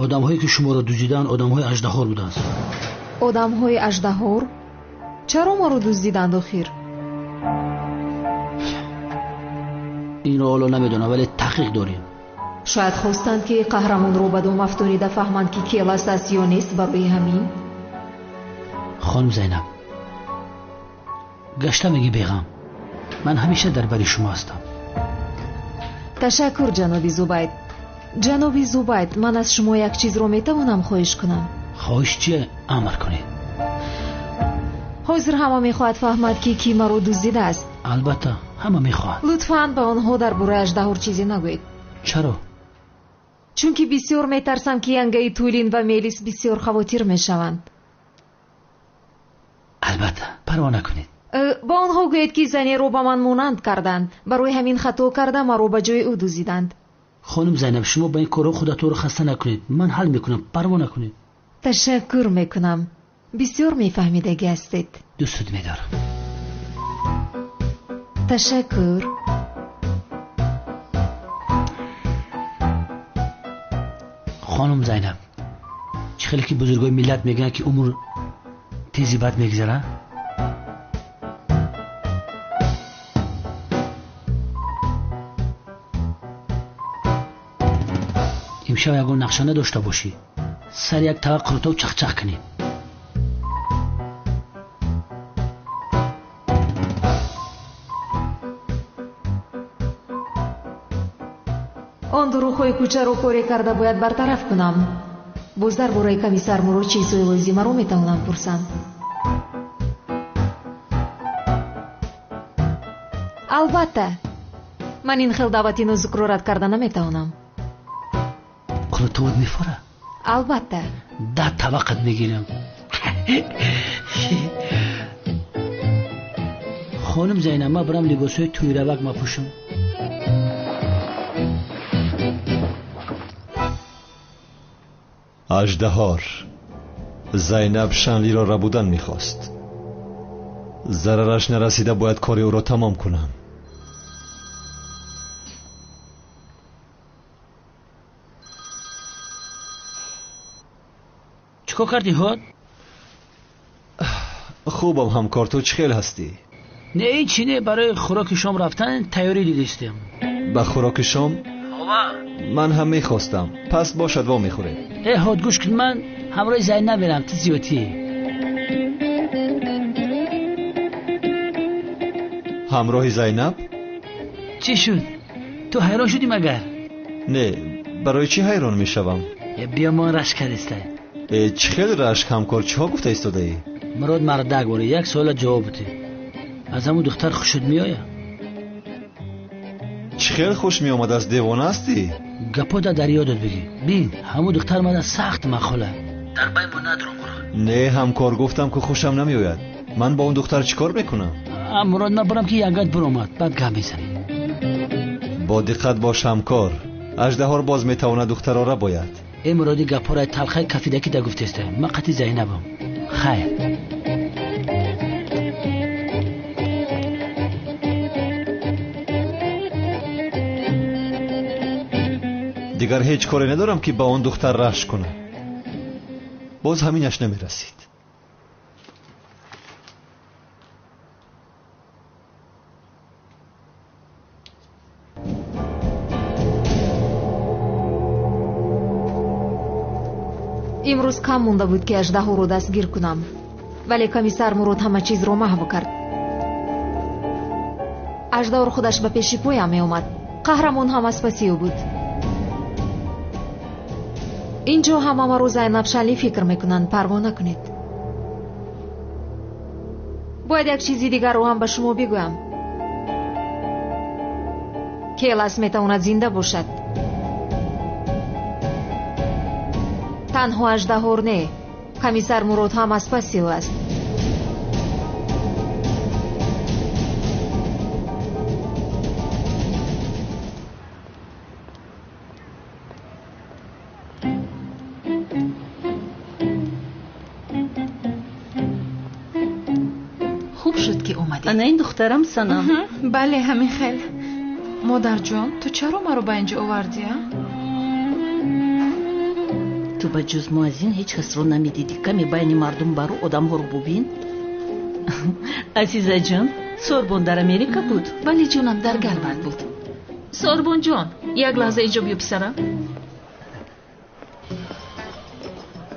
آدم‌هایی که شما را دزدیدند آدم‌های اژدهار بودند. آدم‌های اژدهار؟ چرا ما رو دزدیدند آخر؟ این را حالا نمیدونم ولی تحقیق داریم. شاید خواستند که قهرمان رو به دام افشانیده فهمند که کیلاس است یا نیست. برای همین خانم زینب گشته میگی بیغم، من همیشه در بری شما هستم. تشکر جناب زبید. جناب زبید، من از شما یک چیز رو میتوانم خواهش کنم؟ خواهش چیه؟ امر کنید. حاضر همه میخواهد فهمد که کی مرا دزدیده است. البته همه میخواهد. لطفاً به آنها درباره اژدهار چیزی نگویید. چرا؟ چون که بسیار میترسم که ینگه تولین و میلیس بسیار خواطر میشوند. البته پروا نکنید. با آنها گویید که زنی رو به من مانند کردند، برای همین خطا کرده مرا به جای او دزدیدند. خانم زینب شما با این کارا خودتون رو خسته نکنید، من حل میکنم، پروا نکنید. تشکر میکنم، بسیار میفهمیدگی هستید. دوستت میدارم. تشکر. خانم زینب چه خیلی که بزرگای ملت میگن که عمر تیزی بد میگذره. امشب اگر نقشه نداشته باشی سر یک طبق قروتو چخ کنی. آن دروغ‌های کوچه رو کاری کرده باید برطرف کنم. باز درباره کمیسر مراد چیزهای لازمه رو میتونم پرسم. البته من این خیل دعوتی نازک رو رد کرده نمیتونم. قروتوت میفوره؟ البته 10 طبقت میگیرم. خانم زینب ما برم لباسای توی روک ما پوشم. اژدهار زینب شنلی را ربودن میخواست. ضررش نرسیده باید کار او را تمام کنم. چیکار کردی هاد؟ خوبم همکار، تو چه خیل هستی؟ نه این چینه برای خوراک شام رفتن تیاری دیدستیم. به خوراک شام؟ من هم میخواستم، پس باشد وا میخوریم. هاد گوش کن، من همراه زینب میرم. تو زیادی همراه زینب؟ چی شد؟ تو حیران شدی مگر؟ نه، برای چی حیران میشوم؟ بیا ما رشک کردسته. چه خیلی رشک همکار، چه ها گفته ایستاده ای؟ مراد مردک باره یک سوال جواب بده. از همون دختر خوشت میآید؟ چه خیلی خوش میآمد، از دیوانه هستی؟ گپا در یادت بگی. بین همون دختر من سخت مخاله در بای ما ندارم. نه همکار، گفتم که خوشم نمیآید. من با اون دختر چیکار میکنم؟ مراد من برم که ینگت برآمد بعد گپ میزنی. با دقت باش همکار، اژدهار باز میتواند دخترها را باید. ای مرادی گپارای تلخه کفیدکی دا گفتسته. من قطعی زینبم. خیر دیگر هیچ کاری ندارم که با اون دختر رشک کنم. باز همینش نمیرسید. امروز کم مونده بود که اژدها رو دستگیر کنم، ولی کمیسر مراد همه چیز رو محو کرد. اژدها خودش به پیش پایم می اومد. قهرمان هم از پسی او بود. اینجا همه ما رو زینب شنلی فکر میکنند. پروا نکنید. باید یک چیزی دیگر رو هم به شما بگویم. کیلاس میتواند زنده باشد. تنها اژدهار نه، کمیسر مراد هم از پسی او است. خوب شد که اومدی. انا این دخترم سنم. بله همین خیل. مادر جان تو چرا ما رو با اینجا آوردی؟ تو به جز ما از این هیچ کس رو نمیدیدی؟ کمی بین مردم برو آدم ها رو ببین. عزیزه جان، سوربن در امریکا بود ولی جونم در گربت بود. سوربن جان، یک لحظه اینجا بیا پسرم.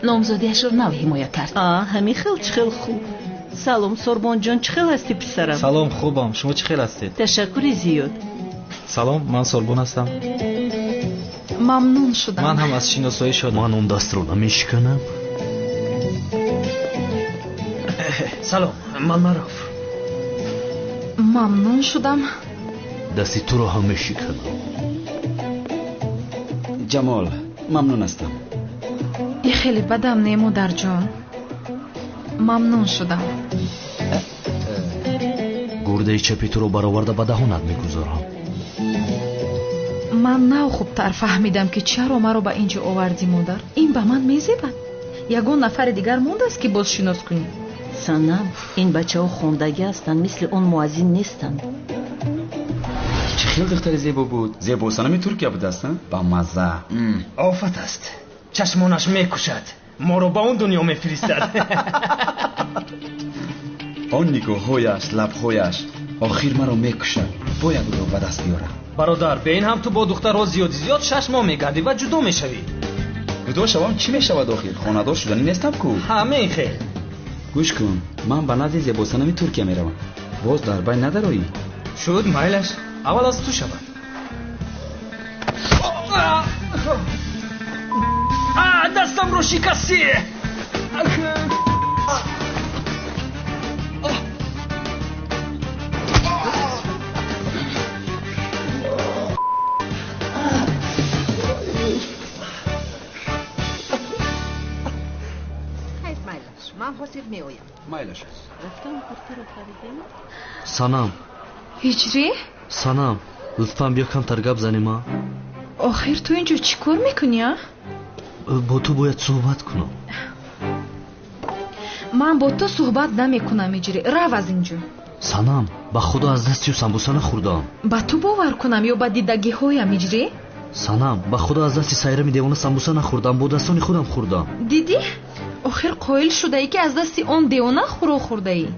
نامزادیش رو نو حمایت کرد. همین خیلی خوب. سلام سوربن جان، چه خیلی هستی پسرم؟ سلام، خوبم. شما چه خیلی هستید؟ تشکری زیاد. سلام، من سوربن هستم. ممنون شدم. من هم از شناسایی شدم. من اون دست رو نمیشکنم. سلام، من معروف. ممنون شدم. دستی تو رو هم میشکنم. جمال، ممنون هستم. ای خیلی بدم نه مادر جان. ممنون شدم. گرده چپی تو رو برآورده به دهانت میگذارم. من نه خوبتر فهمیدم که چرا مرا به اینجا آوردی مادر. این به من میزیبد. یگان نفر دیگر مونده است که باز شناس کنی. سنم، این بچه ها خوندگی هستند، مثل اون موازین نیستند. چه خیلی دختر زیبا بود. زیبا سنمی ترکیه بود هستن؟ با مزه. آفت است. چشمانش میکشد. ما رو به اون دنیا میفرستد. آن نگاه‌هایش، لب‌هایش آخر مرا میکشد. باید او را به دست بیارم. برادر، به این هم تو با دخترها زیاد شش ماه میگردی و جدا میشوی. جدا شوم چی میشود آخر؟ خانه‌دار شدنی نیستم کو. همه خیر. گوش کن، من به نزد زیبا سنمی ترکیه میروم. باز در بین نداری؟ شد مایلش. اول از تو شود. دستم رو شکستی. من حاضر میایم. مایلش است. رفتم کورتر رو خریدیم. سنم، هجری؟ سنم، لطفاً بیا کمتر گپ زنیم. آخر تو اینجا چی کار میکنی ها؟ با تو باید صحبت کنم. من با تو صحبت نمیکنم هجری. رو از اینجا. سنم، به خدا از دستی و سمبوسه نخوردم. با تو باور کنم یا با دیدگی هایم هجری؟ سنم، به خدا از دستی سایره می دیوانه سمبوسه نخوردم، با دستان خودم خوردم. دیدی؟ آخر قایل شده ای که از دستی اون دیوانه خورده ای.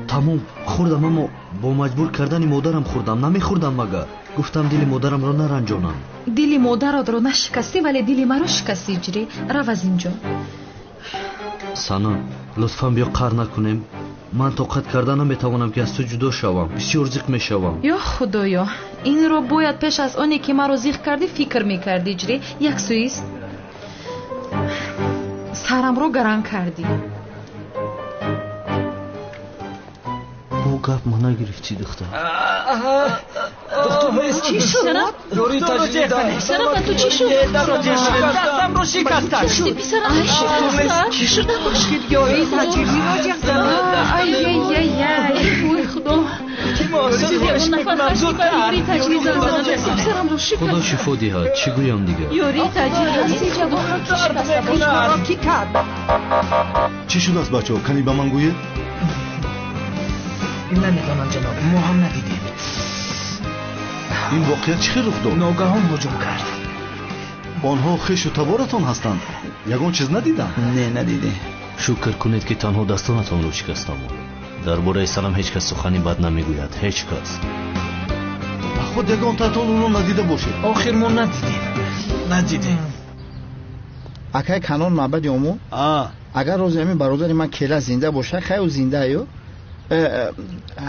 تمام خوردم، اما با مجبور کردن مادرم خوردم. نمیخوردم مگر. گفتم دل مادرم را نرنجانم. دل مادرت را نشکستی ولی دل مرا شکستی هجری. رو از اینجا. سنم، لطفاً بیا قهر نکنیم. من طاقت کردن نمیتوانم که از تو جدا شوم. بسیار زیق میشوم. یا خدایا، این رو باید پیش از آنی که مرا زیق کردی فکر میکردی هجری. یک سویست سرم رو گرم کردی. او گپ ما نگرفتی دختر. دکتر چی شد؟ روی تجدید داد. سرم تو چی شد؟ دستم رو شکستن. پسرم چی شد؟ یاری تجدیدی را جفتم. ای خدا. خدا شفا دهد. چی گویم دیگه؟ یاری تجدیدی کی کرد؟ چی شد از بچه ها؟ کنی به من گوید؟ نمیدانم جناب، ما هم ندیدیم. این واقعیت چی رخ داد؟ ناگهان هجوم کرد. آنها خویش و تبارتان هستند. یگان چیز ندیدم. نه ندیده. شکر کنید که تنها دستانتان رو شکستم. درباره سلام هیچ کس سخنی بد نمیگوید. هیچ کس. خود یگان تاتون اون رو ندیده باشید. آخر ما ندیدیم. اکای کانون معبد اومو؟ اگر روز همین برادر من کلا زنده باشه خیلی زنده ایو.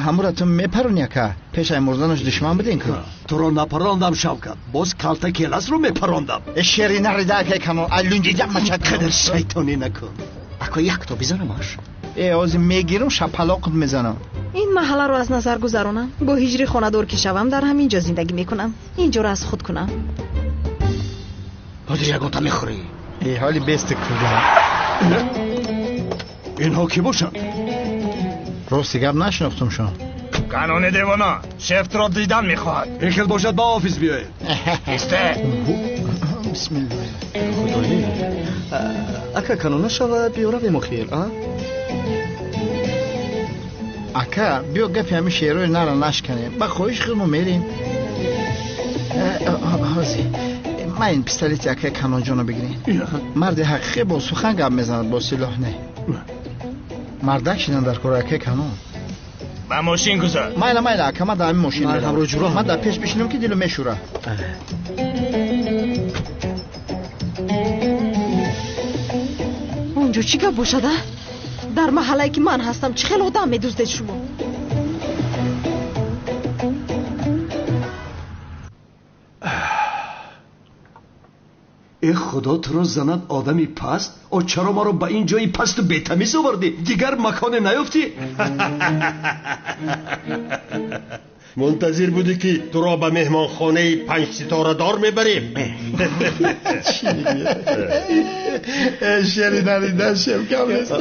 همورتون میپرونی اکا پیش مرزانش دشمن بدین که تو رو نپراندم شوکت، باز کالت کلاس رو میپراندم. شیری نریده اکای کانون الونجی جمع چک قدر شیطانی نکن. اکا یک تا بزنمش. از میگیرم شپلاقت میزنم. این محله رو از نظر گذرونم. با هجری خانه دور که شوم در همینجا زندگی میکنم. اینجا رو از خود کنم. حاضر یکم تا میخوری. حالی بیست کردم. اینها کی باشن؟ راستی گپ نشناختم شما. قانون دیوانا شفت را دیدن میخواد. این خیلی باشد با آفیس بیایی. استه. بسم الله. خدایی اکا کانونه شود بیاره به مخیر. اکا بیا گپی همین شیروی نره نشکنیم. با خویش خود ما میریم. حاضی من این پیستولیت یکی کنان جانو بگیرین. مرد حقیقی با سخن گپ میزند، با سلاح نه. مردک شدن در کار یکی کنان. با ماشین گذار. مایلا که من در این ماشین میرم. من در پیش بشینم که دلو میشوره. اونجا چی گپ باشده؟ در محله که من هستم چه خیلی آدم میدزدید شما؟ ای خدا تو رو زند آدمی پست؟ او چرا ما رو به این جایی پست و بی‌تمیز آوردی؟ دیگر مکان نیافتی؟ منتظر بودی که تو را به مهمان خانه 5 ستاره دار میبریم. شنیدن شم کم نیست.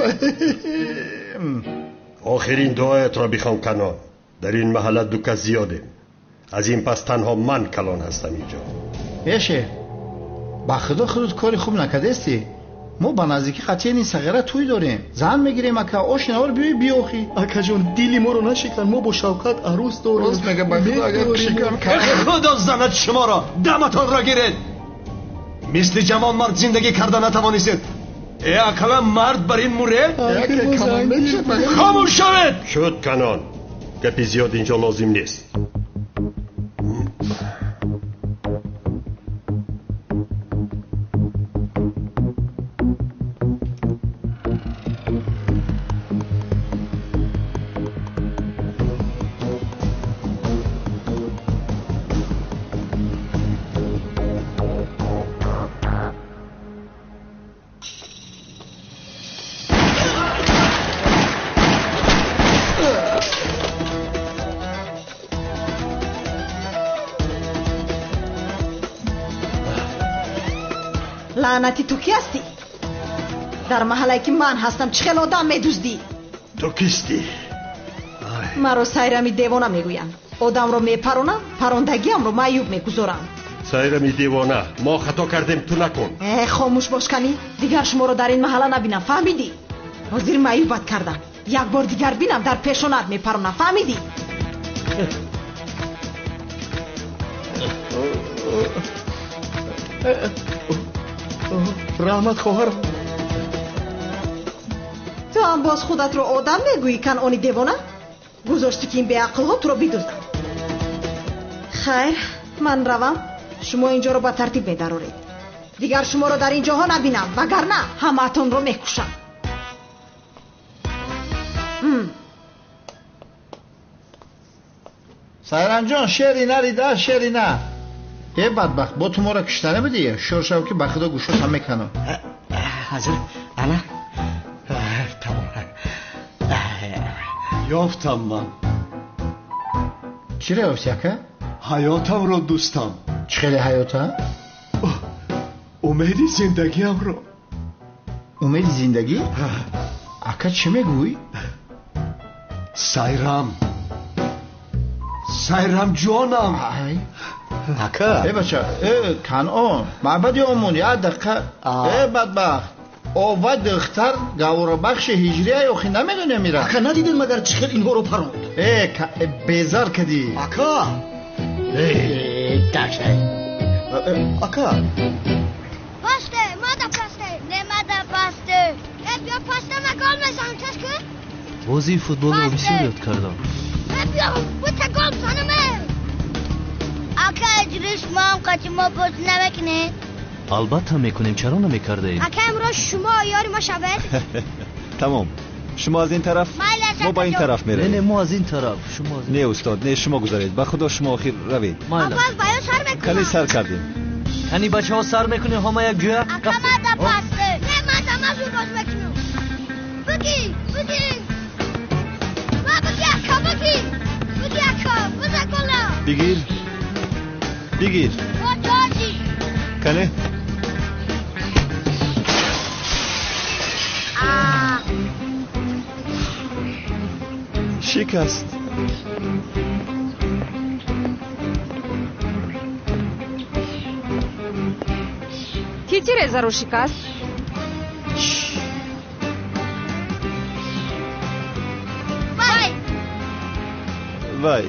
آخرین دعایت را بخوان کنان. در این محله دو کس زیاده. از این پس تنها من کلان هستم اینجا. یشه با خدا خودت کاری خوب نکرده استی. ما با نزدیکی قطعی این صغیره توی داریم. زن میگیریم اکا آشناور بیاخی. اکا جان دیلی ما رو نشکن. ما با شوکت عروس داریم. راست میگه با خدا اگر شکن کنه. خدا زند شما را دمتان را گیرید. مثل جوان مرد زندگی کرده نتوانیست. ای اکلا مرد بر این موره؟ خاموش شوید. شد کنان. گپی زیاد اینجا لازم نیست. لعنتی تو کی هستی؟ در محله که من هستم چه خیلی آدم میدزدی؟ تو کیستی؟ مرا سایرمی دیوانه میگویم. آدم رو میپرونم، پروندگیم رو معیوب میگذارم. سایرمی دیوانه؟ ما خطا کردیم، تو نکن. خاموش باش کنی. دیگر شما رو در این محله نبینم، فهمیدی؟ حاضر معیوبت کردم. یک بار دیگر بینم در پیشونت میپرونم، فهمیدی؟ رحمت خواهرم. تو هم باز خودت رو آدم میگویی کن آنی دیوانه؟ گذاشتی که این بیعقل ها تو رو بیدوزدن. خیر من روم. شما اینجا رو با ترتیب میدارید. دیگر شما رو در اینجا ها نبینم، وگرنه همه‌تون رو میکشم. سایران جان شعری نریده شعری نه. ای بدبخت با تو ما را کشتنه بدی. شورشو که به خدا گوشت هم میکنم. حضر انا تمام یافتم. من چی را یافتی اکا؟ حیاتم را دوستم. چه خیلی حیاته؟ امید زندگیم را. امید زندگی؟ اکا چی میگوی؟ سایرم جانم. اکا ای بچه کنعان معبد آمون یا دقیقه. ای بدبخت آوه دختر گوار بخش هجریه یاخی نمیدونه میره. اکا ندیدن مگر چخیل اینها رو پروند؟ بیزار کدی اکا. اکا پاسته مادا پاسته نمادا پاسته. بیا پاسته مگال میزنم چشکه؟ بازی فوتبال رو بسیار یاد کردم. بیا بوتا گل بزنمه. اکا اجریش ما هم قطعی ما بازی نمیکنه؟ البته میکنیم، چرا نمیکرده ایم؟ اکا امروز شما یاری ما شود؟ تمام. شما از این طرف، ما با این طرف میریم. نه ما از این طرف. شما از این. نه استاد، نه شما گذارید. با خدا شما آخر روید. اول باید سر میکنم. کلی سر کردیم. یعنی بچه ها سر میکنه همه یک جویا؟ اکا مادا پاسته. نه مادا مزور باز میکنم. بگی اکا بگی اکا بزا گلا. بگیر کنه. شکست. کی رضا رو شکست؟ وای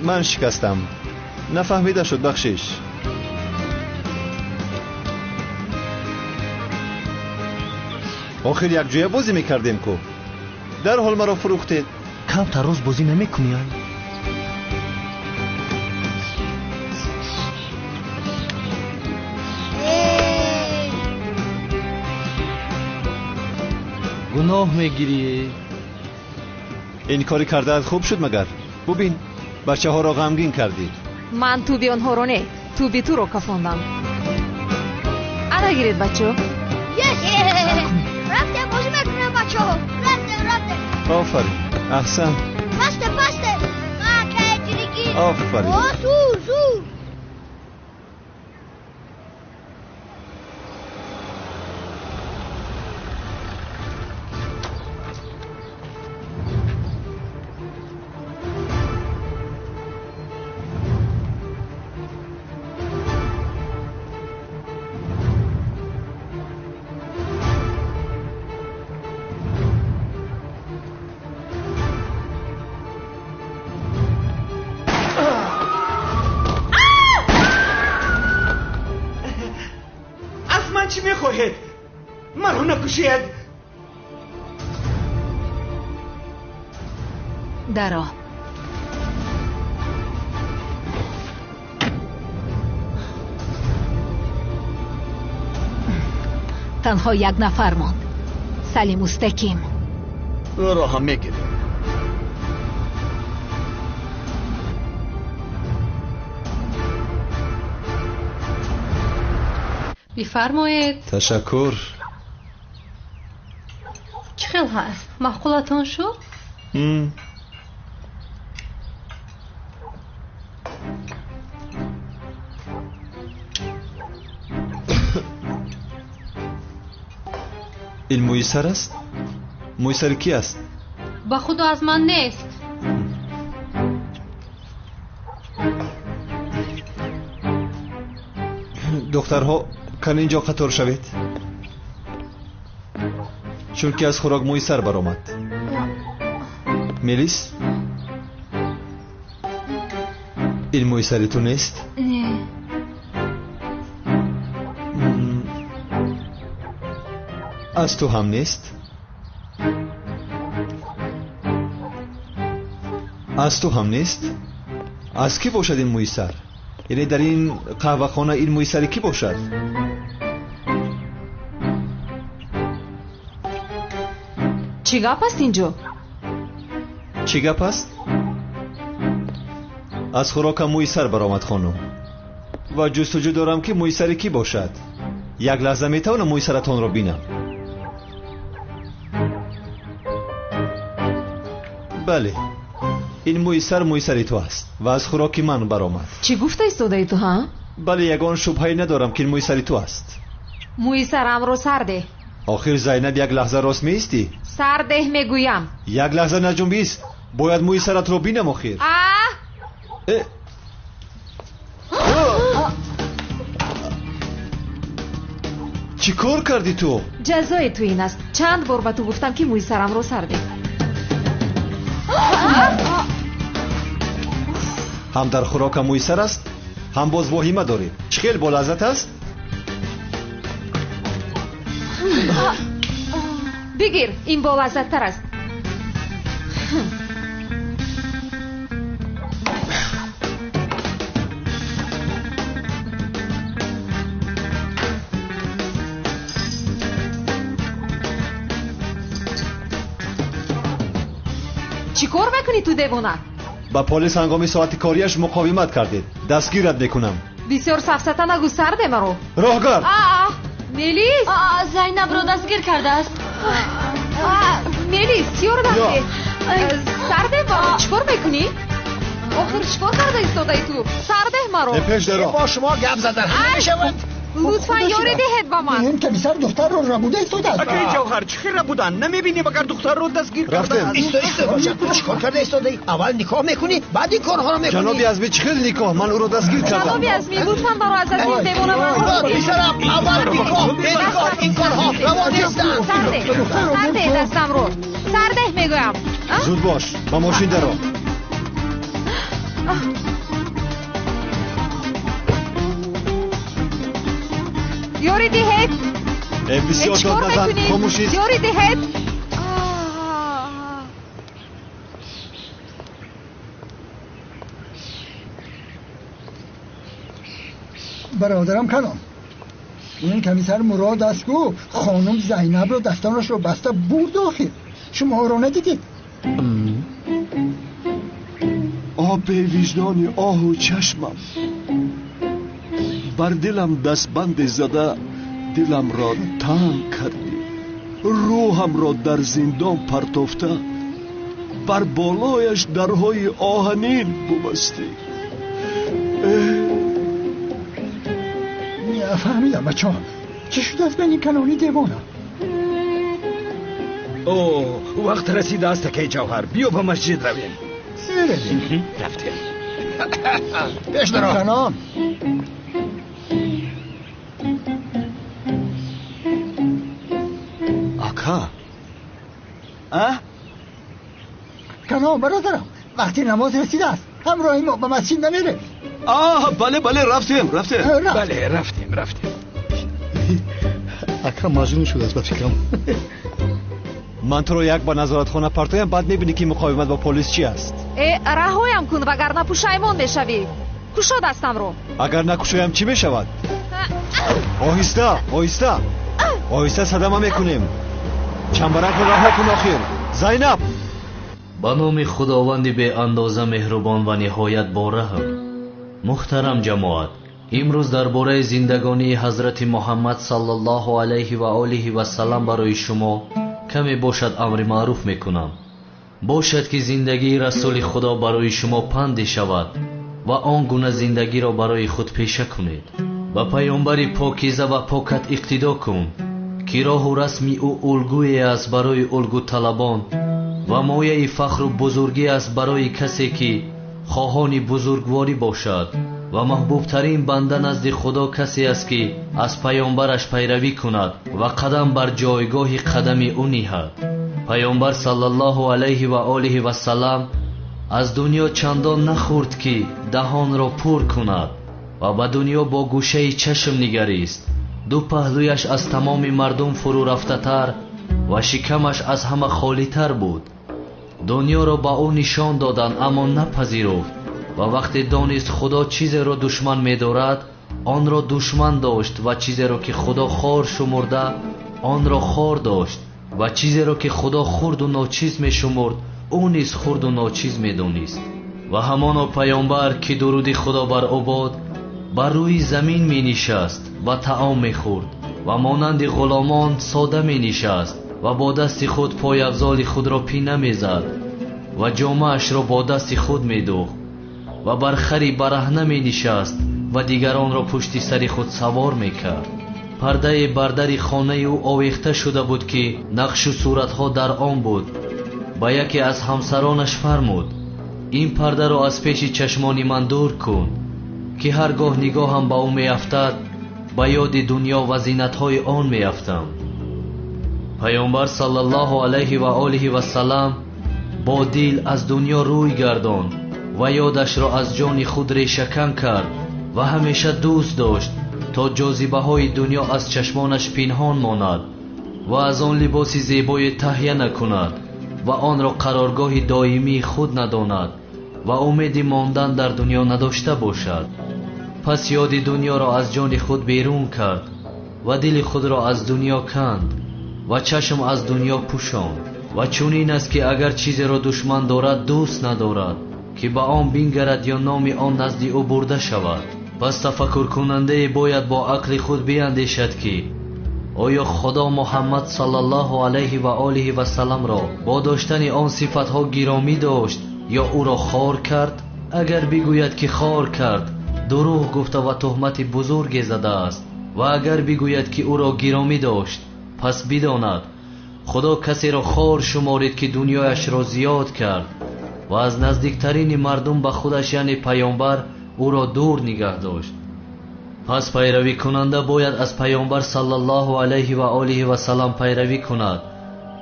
من شکستم. نفهمیده شد بخشش. آخر یک جویه بازی میکردیم کو در حال مرا فروختید. کمتر روز بازی نمیکنی؟ گناه میگیری. این کاری کردت خوب شد مگر؟ ببین بچه ها را غمگین کردی. من تو بی آنها رو نه، تو بی تو رو کفاندم. انا گیرید بچه ها. رفته بازی میکنم بچه ها. رفته آفرین احسن. پسته من که جریگی. آفرین. زور چی میخواهید؟ مرا نکشید. درا تنها یک نفر ماند. سلیم مستقیم. او را هم میگیریم. بفرمایید. تشکر. چه خیل هست؟ معقولتان شو؟ این مویسر است؟ مویسر کی است؟ با خدا از من نیست. دخترها کن اینجا قطار شوید چون که از خوراک مویسر برآمد. میلیس این مویسری تو نیست؟ نه. از تو هم نیست؟ از تو هم نیست؟ از کی باشد این مویسر؟ یعنی در این قهوه خانه این مویسری کی باشد؟ چی گپ است اینجا؟ چی گپ است؟ از خوراک مویسر برآمد خانم و جستجو دارم که مویسری کی باشد. یک لحظه میتوانم مویسرتان را بینم؟ بله این مویسری تو است و از خوراک من برآمد. چی گفته ایستاده تو ها؟ بله یگان شبهه‌ای ندارم که این مویسری تو است. مویسرم رو سرده. آخر زینب یک لحظه راست میستی؟ سرده میگویم. یک لحظه نجنبیست. باید مویسرت رو بینم آخر. چی کار کردی تو؟ جزای تو این است. چند بار با تو گفتم که مویسرم رو سرده. هم در خوراک مویسر است هم باز واهمه داری. چه خیلی با لذت است؟ بگیر این با لذت تر است. چی کار میکنی تو دیوانه؟ با پلیس هنگامی ساعت کاریش مقاومت کردید. دستگیرت میکنم. بسیار سفسطه نگو سرده مرو. راهگار. میلیس. زینب رو دستگیر کرده است. میلیس چیور دسته؟ سرده مرو. چیکار میکنی؟ آخر چیکار کرده ایستاده تو؟ سرده مرو. پیش درو. با شما گپ زدن نمیشود. لطفا یاری دهید با من. این کمیسر دختر رو ربوده ایستاده است. اکی جوهر چخی ربودن نمیبینی مگر دختر رو دستگیر کرده؟ ایستو باشد. چیکار کرده ایستاده ای؟ اول نکاح میکنی بعد این کارها رو میکنی. جنابی ازمی چخیل نکاح؟ من او رو دستگیر کردم. جنابی ازمی لطفا برو از این دیوانه من. میسرم اول نکاح این کارها روا نیستن. سرده دستم رو. سرده میگویم. زود باش با ماشین درو. یاری دهید. بسیار داد نزن. خاموشید. زیاری دهید. برادرم کنم این کمیسر مراد است که خانم زینب رو دستانش رو بسته برد آخر. شما رو ندیدید؟ آب وجدان آه و چشمم بر دلم دستبند زده، دلم را تنگ کردی، روحم را در زندان پرتافته، بر بالایش درهای آهنین ببستی. فهمیدم بچه ها چی شده از بین کنانی دیوانه؟ اوه وقت رسیده است که جوهر بیا به مسجد رویم. رفتیم. پیش درو کنان. آکا کنان برادرم وقتی نماز رسیده است همراه ما به مسجد نمیره؟ بله رفتیم. بله رفتیم. اکا مجنون شده است به فکرم. من تو رو یک بار نظارت خانه پرتایم بعد میبینی که مقاومت با پلیس چی است. رهایم کن وگرنه پشیمان میشوی. کشا دستم رو. اگر نکشایم چی میشود؟ آهسته صدمه میکنیم. چنبرک رو رها کن آخر. زینب. با نام خداوند به اندازه مهربان و نهایت با رحم. محترم جماعت، امروز درباره زندگانی حضرت محمد صلی الله علیه و آله و سلام برای شما کمی باشد امر معروف میکنم. باشد که زندگی رسول خدا برای شما پند شود و آن گونه زندگی را برای خود پیشه کنید. و پیامبر پاکیزه و پاکت اقتدا کن که راه و رسمی او الگویی است برای الگو طلبان و مایه فخر و بزرگی است برای کسی که خواهان بزرگواری باشد و محبوب ترین بنده نزد خدا کسی است که از پیامبرش پیروی کند و قدم بر جایگاه قدم او نهد. پیامبر صلی الله علیه و آله و سلام از دنیا چندان نخورد که دهان را پر کند و به دنیا با گوشه چشم نگریست. دو پهلویش از تمام مردم فرو رفته تر و شکمش از همه خالی تر بود. دنیا را با او نشان دادند اما نپذیرفت و وقتی دانست خدا چیزی را دشمن می دارد آن را دشمن داشت و چیزی را که خدا خار شمرده آن را خار داشت و چیزی را که خدا خرد و ناچیز می شمرد او نیز خرد و ناچیز می دانست. و همانا پیامبر که درود خدا بر او باد بر روی زمین می نشست و طعام می خورد و مانند غلامان ساده می نشست و با دست خود پای افضال خود را پینه می زد و جامه اش را با دست خود می دوخت و بر خری برهنه می نشست و دیگران را پشت سر خود سوار می کرد. پرده بردر خانه او آویخته شده بود که نقش و صورتها در آن بود. با یکی از همسرانش فرمود این پرده را از پیش چشمان من دور کن که هرگاه نگاهم به او می افتد به یاد دنیا و زینتهای آن می افتم. پیامبر صلی الله علیه و آله و سلام با دل از دنیا روی گرداند و یادش را از جان خود ریشه‌کن کرد و همیشه دوست داشت تا جاذبه های دنیا از چشمانش پنهان ماند و از آن لباس زیبای تهیه نکند و آن را قرارگاه دائمی خود نداند و امید ماندن در دنیا نداشته باشد. پس یاد دنیا را از جان خود بیرون کرد و دل خود را از دنیا کند و چشم از دنیا پوشاند. و چنین است که اگر چیزی را دشمن دارد دوست ندارد که به آن بنگرد یا نام آن نزد او برده شود. پس تفکر کننده باید با عقل خود بیاندیشد که آیا خدا محمد صلی الله علیه و آله و سلام را با داشتن آن صفتها گرامی داشت یا او را خار کرد؟ اگر بگوید که خار کرد دروغ گفته و تهمت بزرگی زده است و اگر بگوید که او را گرامی داشت پس بداند خدا کسی را خار شمارید که دنیایش را زیاد کرد و از نزدیکترین مردم به خودش یعنی پیامبر او را دور نگه داشت. پس پیروی کننده باید از پیامبر صلی الله علیه و آله و سلام پیروی کند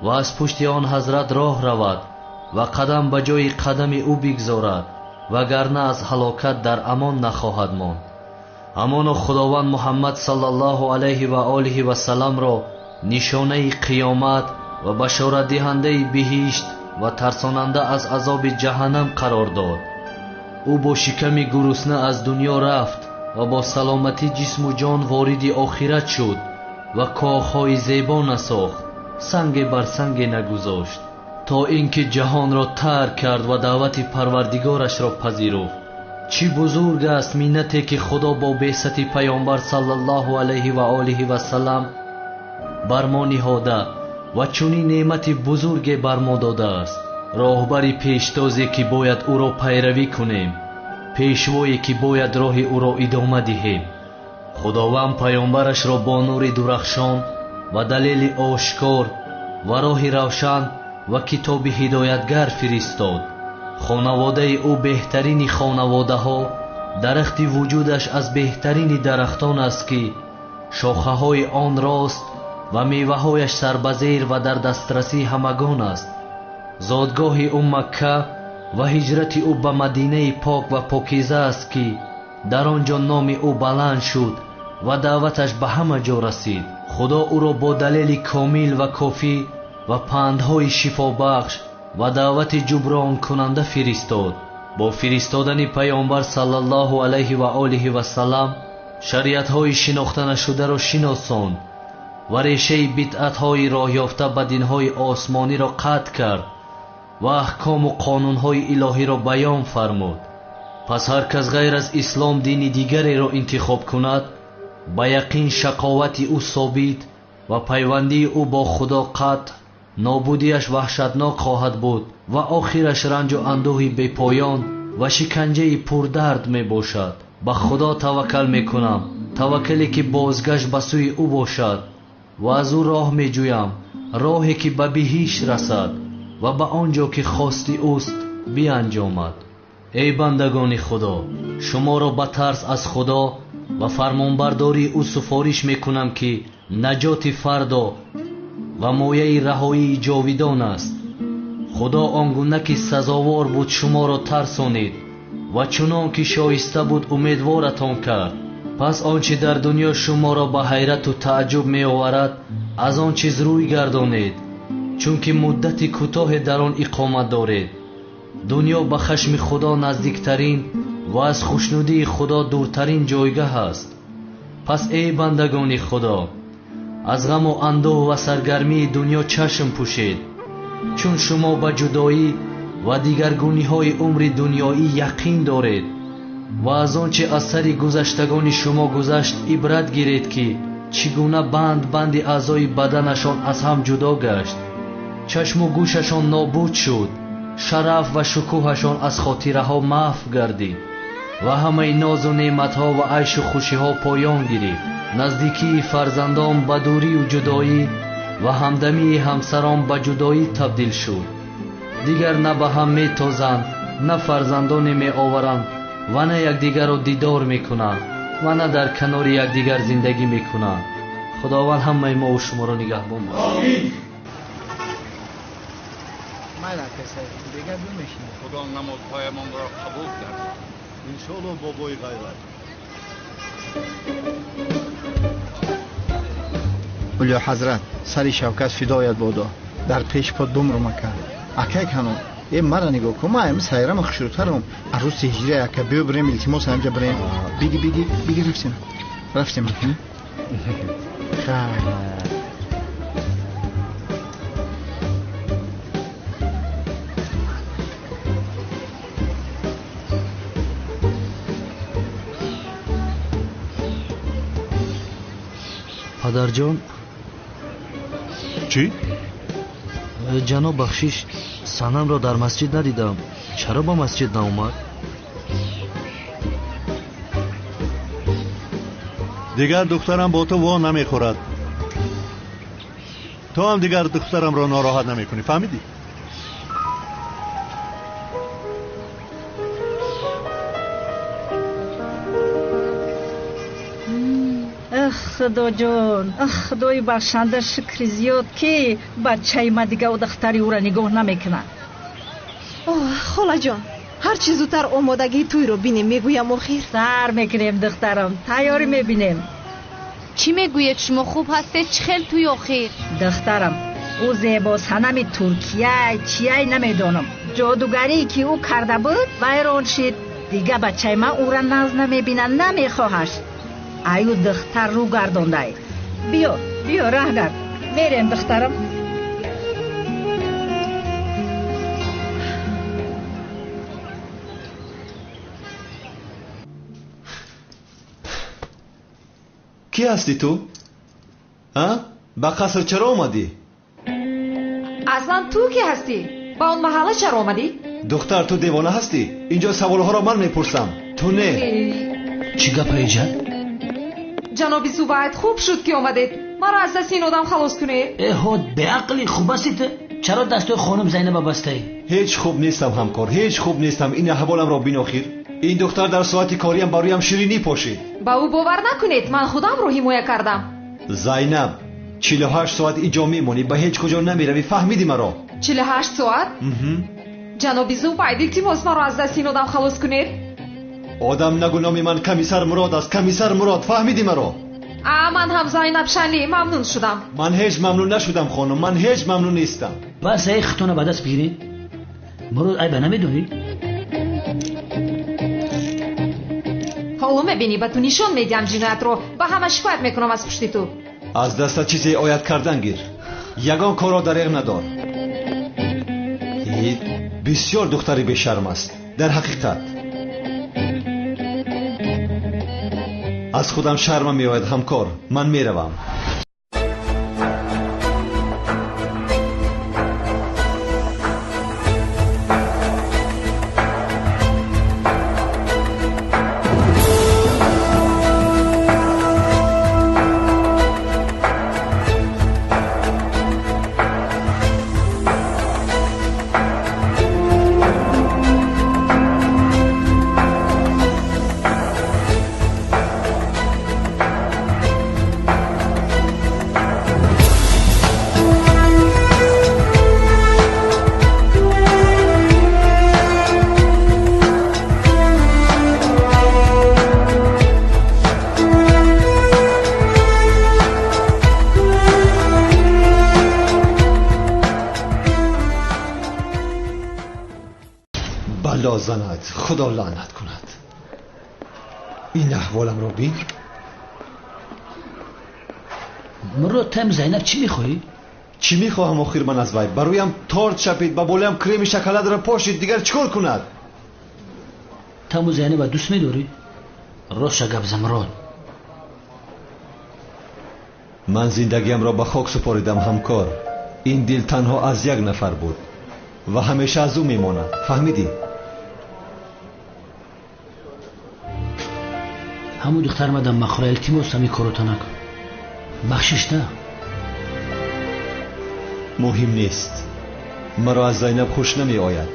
و از پشت آن حضرت راه رود و قدم به جای قدم او بگذارد وگرنه از هلاکت در امان نخواهد ماند. همانا خداوند محمد صلی الله علیه و آله و سلام را нишонаи қиёмат ва башоратдиҳандаи биҳишт ва тарсонанда аз азоби ҷаҳаннам қарор дод. ӯ бо шиками гурусна аз дунё рафт ва бо саломатӣ ҷисму ҷон вориди охират шуд ва коғҳои зебо насохт, санге бар санге нагузошт, то ин ки ҷаҳонро тарк кард ва даъвати парвардигорашро пазируфт. чӣ бузург аст миннате ки худо бо беъсати паёнбар саллаллоҳу алайҳи ва олиҳи васалам бар мо ниҳода ва чунин неъмати бузурге бар мо додааст. роҳбари пештозе ки бояд ӯро пайравӣ кунем, пешвое ки бояд роҳи ӯро идома диҳем. худованд паёнбарашро бо нури дурахшон ва далели ошкор ва роҳи равшан ва китоби ҳидоятгар фиристод. хонаводаи ӯ беҳтарини хонаводаҳо, дарахти вуҷудаш аз беҳтарини дарахтон аст ки шохаҳои он рост ва меваҳояш сарбазер ва дар дастрасии ҳамагон аст. зодгоҳи ӯ Макка ва ҳиҷрати ӯ ба Мадинаи пок ва покиза аст ки дар он ҷо номи ӯ баланд шуд ва даъваташ ба ҳама ҷо расид. худо ӯро бо далели комил ва кофӣ ва пандҳои шифобахш ва даъвати ҷубронкунанда фиристод. бо фиристодани паёнбар саллаллоҳу алайҳи ва олиҳи васалам шариатҳои шинохтанашударо шиносонд ва решаи бидъатҳои роҳёфта ба динҳои осмониро қатъ кард ва аҳкому қонунҳои илоҳиро баён фармуд. пас ҳар кас ғайр аз ислом дини дигареро интихоб кунад, ба яқин шақовати ӯ собит ва пайвандии ӯ бо худо қатъ, нобудиаш ваҳшатнок хоҳад буд ва охираш ранҷу андӯҳи бепоён ва шиканҷаи пурдард мебошад. ба худо таваккал мекунам, таваккале ки бозгашт ба сӯи ӯ бошад, ва аз ӯ роҳ меҷӯям, роҳе ки ба биҳишт расад ва ба он ҷо ки хости ӯст бианҷомад. эй бандагони худо, шуморо ба тарс аз худо ва фармонбардории ӯ суфориш мекунам ки наҷоти фардо ва мояи раҳоии ҷовидон аст. худо он гуна ки сазовор буд шуморо тарсонид ва чунон ки шоиста буд умедворатон кард. пас он чи дар дунё шуморо ба ҳайрату тааҷҷуб меоварад, аз он чиз рӯй гардонед, чунки муддати кӯтоҳе дар он иқомат доред. дунё ба хашми худо наздиктарин ва аз хушнудии худо дуртарин ҷойгоҳ аст. пас эй бандагони худо, аз ғаму андӯҳ ва саргармии дунё чашм пӯшед, чун шумо ба ҷудоӣ ва дигаргуниҳои умри дунёӣ яқин доред ва аз он че аз сари гузаштагони шумо гузашт ибрат гиред ки чӣ гуна банд банди аъзои баданашон аз ҳам ҷудо гашт, чашму гӯшашон нобуд шуд, шараф ва шукӯҳашон аз хотираҳо маҳв гардид ва ҳамаи нозу неъматҳо ва айшу хушиҳо поён гирифт. наздикии фарзандон ба дурию ҷудоӣ ва ҳамдамии ҳамсарон ба ҷудоӣ табдил шуд. дигар на ба ҳам метозанд, на фарзандоне меоваранд ва на якдигарро дидор мекунанд ва на дар канори якдигар зиндагӣ мекунанд. худованд ҳамаи мову шуморо нигаҳбон бошад. майла песар, дигар бимешинем. худо намозҳоямонро қабул кард. иншоалло бобои ғайрат. улё ҳазрат, сари шавкат фидоят бодо. дар пеш под бумро мака. акай канон, е мара нигоҳ кун, ма амис ҳайрама хушрӯтарам. арӯси ҳиҷрия ака биё бирем илтимос анҷа бирем. биги рафтем. падарҷон. чӣ? ҷаноб бахшиш, санамро дар масҷид надидам. чаро ба масҷид наомад? дигар духтарам бо ту во намехӯрад. то ҳам дигар духтарамро нороҳат намекунӣ, фаҳмидӣ? худоҷон, худои бахшанда шукри зиёд ки бачаи ма дига духтари ӯра нигоҳ намекунад. холаҷон, ҳар чӣ зудтар омодагии тӯйро бинем, мегӯям охир. сар мекунем духтарам, тайёрӣ мебинем. چی میگوید شما خوب هستید چخل توی آخر دخترم او زیبا صنم ترکیه چیه نمیدانم جادوگری که او کرده بود ویران شد دیگه بچه من او را ناز نمیبینه نمیخواهش ایو دختر رو گردانده بیا راه گرد میریم دخترم کی هستی تو؟ با قصر چرا اومدی؟ اصلا تو کی هستی؟ با اون محله چرا اومدی؟ دختر تو دیوانه هستی؟ اینجا سوالها را من میپرسم تو نه. چی گپه جان؟ جنابی زبید خوب شد که اومدید مرا از دست این آدم خلاص کنید. اهود به عقلی خوب هستید چرا دستای خانم زینب بسته؟ هیچ خوب نیستم همکار هیچ خوب نیستم این احوالم را بین آخر این دختر در ساعت کاریم برایم شیرینی پاشید. با او باور نکنید من خودم رو حمایه کردم. زینب 48 ساعت اینجا میمونی به هیچ کجا نمیروی فهمیدی مرا؟ 48 ساعت؟ جنابی زبید التماس مرا از دست این آدم خلاص کنید. آدم نگو نام من کمیسر مراد است کمیسر مراد فهمیدی مرا؟ من هم زینب شنی ممنون شدم. من هیچ ممنون نشدم خانم من هیچ ممنون نیستم. بس ای ختونه به دست بگیرید مراد ای به نمیدونی؟ حالا میبینی به تو نشان میدیم جنایت رو به همه شکایت میکنم از پشت تو. از دست چیزی آید کردن گیر یگان کارا دریغ ندار. بسیار دختری بیشرم است در حقیقت. از خودم شرمم میآید همکار من میروم. بلا زند خدا لعنت کند. این احوالم رو بین. مراد تم زینب چی میخوایی؟ چی میخواهم آخر من از وی؟ برایم تارت چپید با بولم کریم شکلات را پاشید دیگر چیکار کند؟ تم زینب دوست میداری؟ راست گپ زمران. من زندگیم را به خاک سپاریدم همکار. این دل تنها از یک نفر بود و همیشه از او میماند فهمیدی؟ همون دختر مدام مخوره التماس همی کارو نکن بخشش ده. مهم نیست مرا از زینب خوش نمی آید.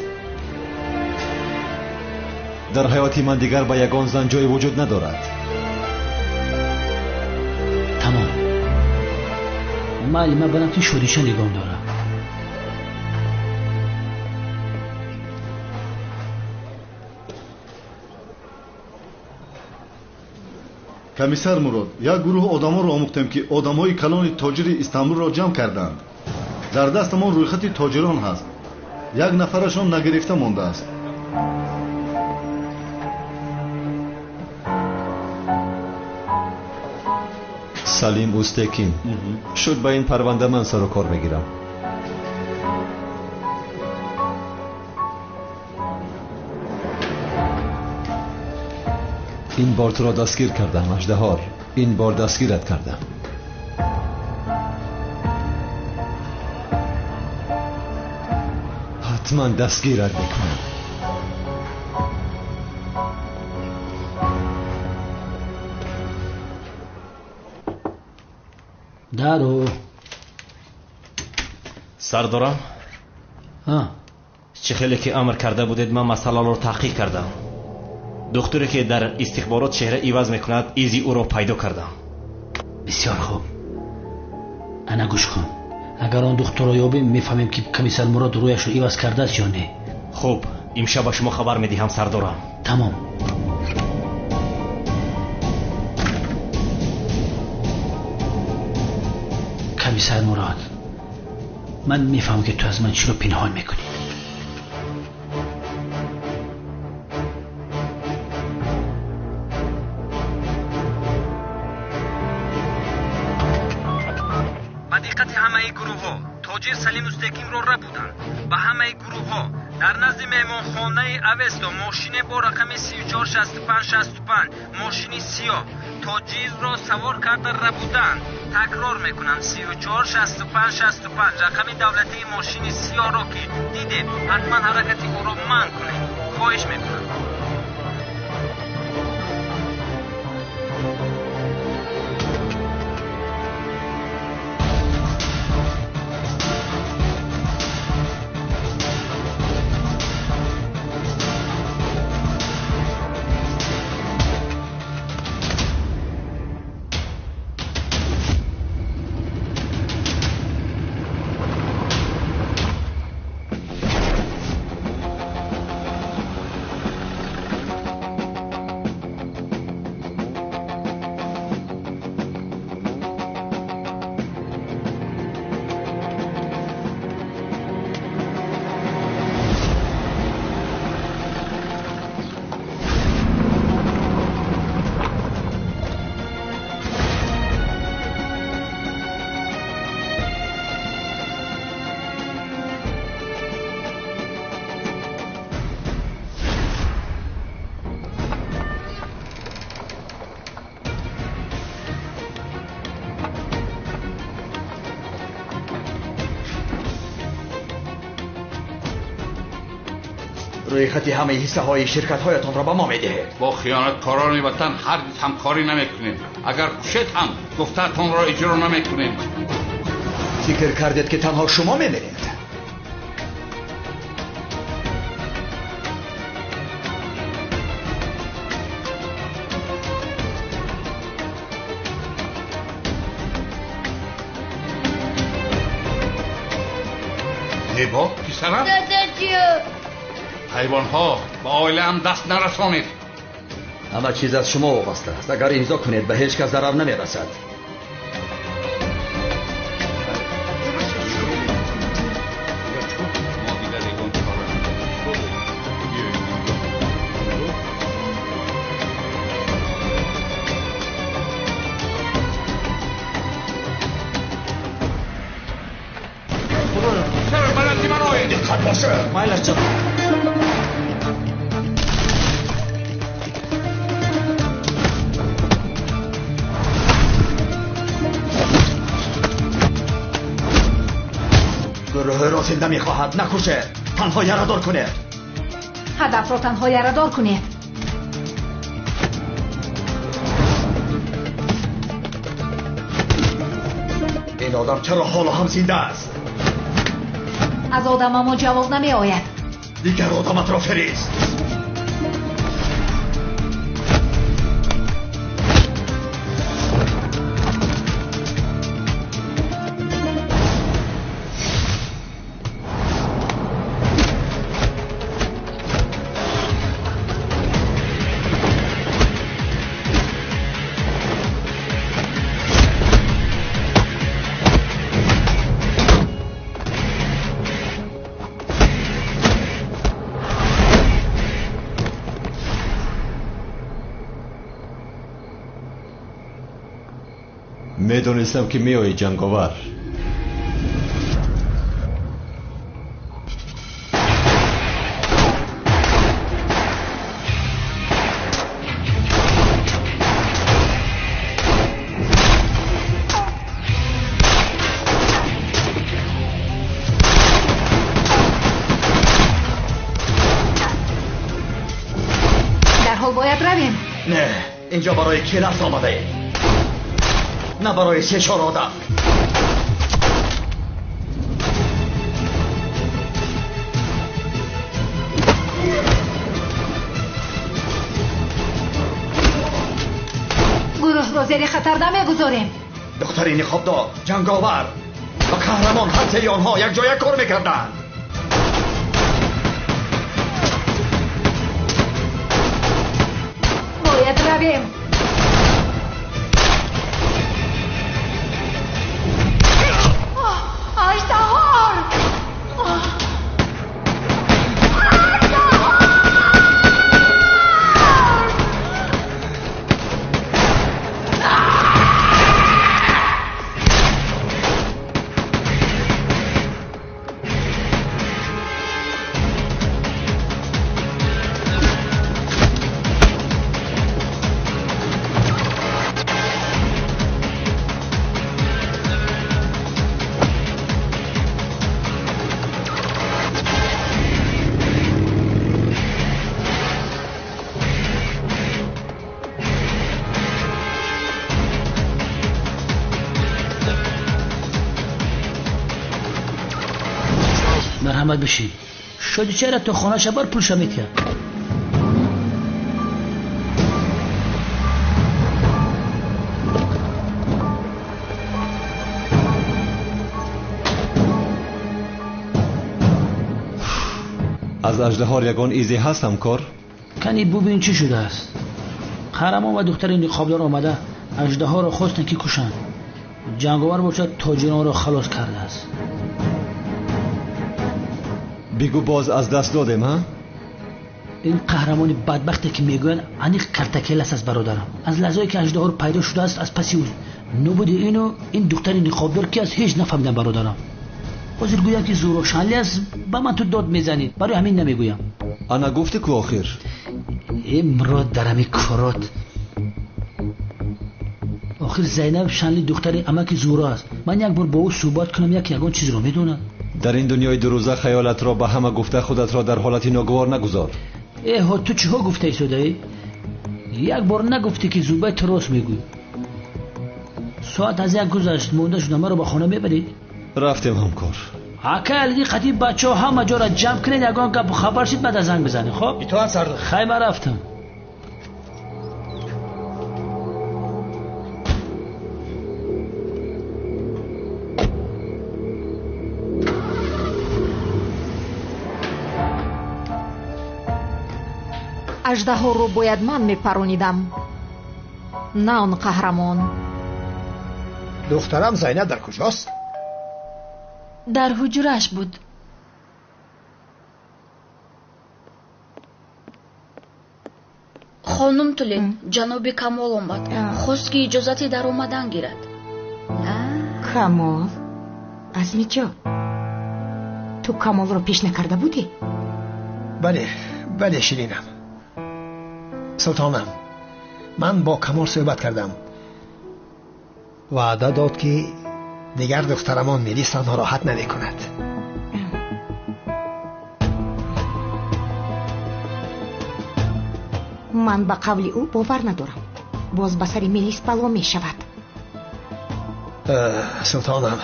در حیاتی من دیگر با یگان زن جای وجود ندارد. تمام من برم توی شادیشه نگام دارم. کمیسر مراد یک گروه آدما را آموختیم که آدمای کلان تاجر استانبول را جمع کردند. در دست ما رویخط تاجران هست. یک نفرشان نگرفته مانده است. سلیم اوستکین شد به این پرونده من سر و کار میگیرم. این بار تو را دستگیر کردم اژدهار. این بار دستگیرت کردم. حتما دستگیرت میکنم. دارو سردارم چه خیلی که امر کرده بودید من مسئله رو تحقیق کردم. دکتری که در استخبارات شهر ایواز میکند ایزی او را پیدا کردم. بسیار خوب انا گوش کن. اگر آن دکتر را یابیم میفهمیم که کمیسر مراد رویش رو ایواز کرده است یا نه. خوب امشب به شما خبر میدهم سردارم. تمام. کمیسر مراد، من میفهمم که تو از من چی رو پنهان میکنی. با دقت همه گروه ها تاجر سلیم مستقیم رو بودند و همه گروه ها در نزد مهمانخانه اوستا ماشین با رقم 346565 ماشینی سیاه تاجر را سوار کرده بودند. تکرار میکنم 346565 رقم دولتی ماشین سیاه را که دیدید حتما حرکت او را منع کنید. خواهش میکنم. روی خطی همه حصه های شرکت هایتان را به ما میدهید. با خیانتکاران وطن هرگز همکاری نمیکنیم. اگر کوشید هم گفته‌تان را اجرا نمیکنیم. فکر کردید که تنها شما میمیرید؟ زیبا پسرم داداجیو حیوان ها با آیله هم دست نرسانید. همه چیز از شما وابسته است. اگر امضا کنید به هیچ کس ضرر نمیرسد. دقت باشه. مایلش جان. گروه را زنده میخواهد. نکشه. تنها یارادار کنه. هدف را تنها یارادار کنه. این آدم چرا حالا هم زنده است؟ از آدم ما جواب نمی آید. دیگر آدمت را فریست. میدونستم که میایی جنگاور. در حال باید رویم. نه، اینجا برای کلاس آمده ایم، نه برای 3-4 آدم. گروه را زیر خطر نمیگذاریم. دخترین خوابدار، جنگاور و قهرمان هر سری آنها یک جای کار میکردند. باید رویم. اژدهار مرحمت بشی. شدی چرا تو خانه شبار پولشا میکرد؟ از اژدهار یگان ایزی هست همکار؟ کنی ببین چی شده است. قهرمان و دختر نقابدار آمده اژدها را خواستن که کشند. جنگاور باشد تاجران را خلاص کرده است. بگو باز از دست دادیم ها؟ این قهرمان بدبختی که میگوین انیق کرتکل است از برادرم. از لحظه‌ای که اژدها پیدا شده است از پسی او نبود اینو این دختر نقابدار که از هیچ نفهمیدم برادرم. حاضر گویم که زور و شنلی است به من تو داد میزنید. برای همین نمیگویم. انا گفته که آخر این مراد در همین کارات. آخر زینب شنلی دختر امک زورا است. من یک بار با او صحبت کنم یگان چیز رو میدونه. در این دنیای دروزه خیالت را به همه گفته خودت را در حالتی ناگوار نگذار. ها تو چه ها گفته ایستاده؟ یک بار نگفتی که زوبای تراس میگوی. ساعت از یک گذشت مونده شده مرا به خانه میبرید؟ رفتیم همکار. اکل دی خطیب بچه ها همه جا را جمع کنید یگان که خبر شید بعد زنگ بزنید. خب بی تو هم سردار خیمه رفتم. اژدهاро бояд ман мепаронидам, на он қаҳрамон. دخترم زینب در کجاست؟ در حجرش بود. خانم تولید جناب کمال آمد. خواست که اجازتی در آمدن گیرد. کمال؟ عزمی جان تو کمال رو پیش نکرده بودی؟ بله شیرینم. سلطانم من با کمال صحبت کردم. وعده داد که دیگر دخترمان میلیس را ناراحت نمی کند. من به قول او باور ندارم. باز به سر میلیس بلا می شود. سلطانم